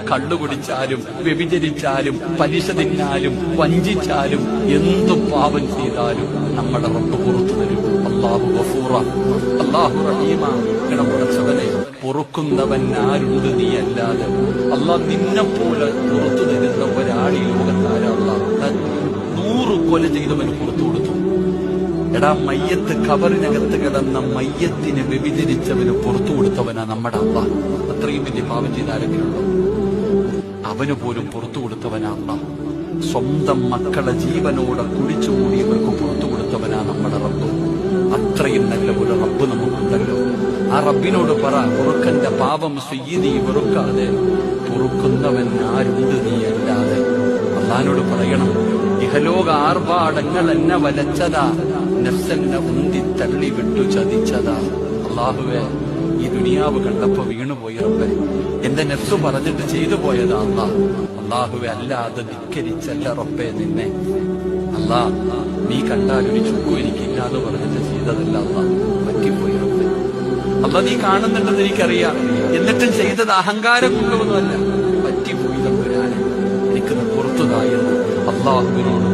കള്ളുകുടിച്ചാലും വ്യഭിചരിച്ചാലും പലിശ തിന്നാലും വഞ്ചിച്ചാലും എന്തു പാപം ചെയ്താലും നമ്മുടെ റബ്ബ് പുറത്തു തരും. അല്ലാഹു ഗഫൂറ, അല്ലാഹു റഹീമ. പടച്ചവനെ, പൊറുക്കുന്നവൻ ആരുണ്ട് നീ അല്ലാതെ? അല്ലാഹ് നിന്നെപ്പോലെ പുറത്തു തരുന്ന ഒരാൾ ഈ ലോകത്താരാ? അല്ലാഹ് 100 കൊല ചെയ്തവന് പുറത്തു കൊടുത്തു. എടാ, മയ്യത്ത് ഖബറിനകത്ത് കിടന്ന മയ്യത്തിനെ വ്യഭിചരിച്ചവന് പുറത്തു കൊടുത്തവനാ നമ്മുടെ അല്ലാഹ്. അത്രയും വലിയ പാപം ചെയ്ത ആരെങ്കിലുണ്ടോ? അവന് പോലും പുറത്തു കൊടുത്തവനാ അല്ലാഹ്. സ്വന്തം മക്കളെ ജീവനോടെ കുടിച്ചുകൂടിയവർക്ക് പുറത്തു കൊടുത്തവനാ നമ്മുടെ റബ്ബ്. അത്രയും നല്ല ഒരു റബ്ബ് നമുക്കുണ്ടല്ലോ. ആ റബ്ബിനോട് പറ, പൊറുക്കന്റെ പാപം സ്വീതി വെറുക്കാതെ പൊറുക്കുന്നവൻ ആരുണ്ട് നീ അല്ലാതെ? അല്ലാഹുവിനോട് പറയണം, ഇഹലോക ആർഭാടങ്ങൾ എന്നെ വലച്ചതാ, നഫ്സെന്നെ ഉന്തി തള്ളി വിട്ടു ചതിച്ചതാ. അല്ലാഹുവേ, ഈ ദുനിയാവ് കണ്ടപ്പോ വീണുപോയി റബ്ബേ, എന്റെ നഫ്സ് പറഞ്ഞിട്ട് ചെയ്തു പോയതാ അല്ലാഹ്. അല്ലാഹുവേ, അല്ലാതെ ധിക്കരിച്ചല്ല റബ്ബേ നിന്നെ. അല്ലാഹ്, നീ കണ്ടാൽ ഒരു ചുക്കും എനിക്കില്ലാതെ പറഞ്ഞിട്ട് ചെയ്തതല്ല അല്ലാഹ്, പറ്റിപ്പോയി റബ്ബേ. അല്ലാഹ്, നീ കാണുന്നുണ്ടെന്ന് എനിക്കറിയാം, എന്നിട്ടും ചെയ്തത് അഹങ്കാരം കൊണ്ടൊന്നുമല്ല, പറ്റിപ്പോയി തമ്പുരാനെ, എനിക്കത് പുറത്തുതായെന്ന് അല്ലാഹുവിനോട്